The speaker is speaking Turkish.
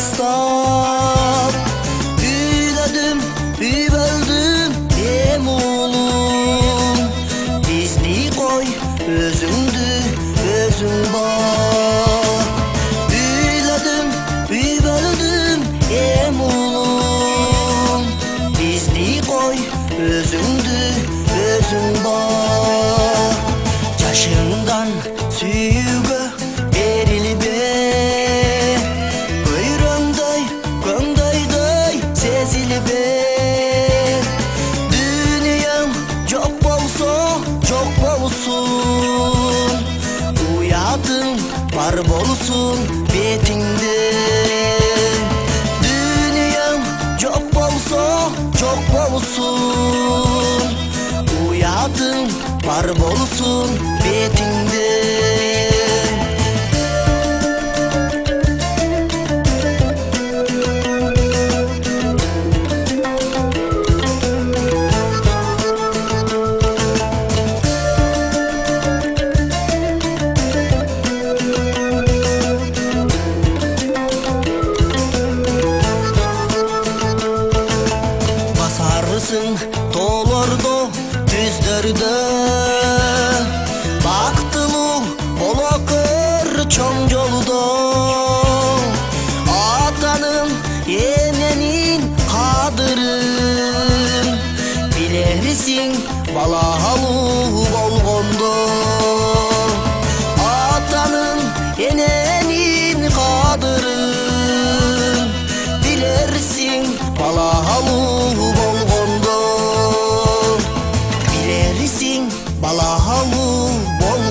bastap. Büyüledim, büyüldüm em oğlum. Bizni koy, özündü, özün bak. Büyüledim, büyüldüm em oğlum. Bizni koy, özündü, özün bak. Yaşından süyüge erili be. Buyurunday, göndayday sezili be. Dünyam çok bolsa, çok bolsun. Uyadın var bolsun betinde. Dünyam çok bolsa, çok bolsun. Uyadın var bolsun betinde. Basarsın tolarda düzlerde. Baktılı olakır çom yolda. Atanın yenenin kadırın. Bilirsin balahalı bolgonda. Atanın yenenin kadırın. Bilirsin balahalı bolgonda. Bilirsin balahalı bolgonda.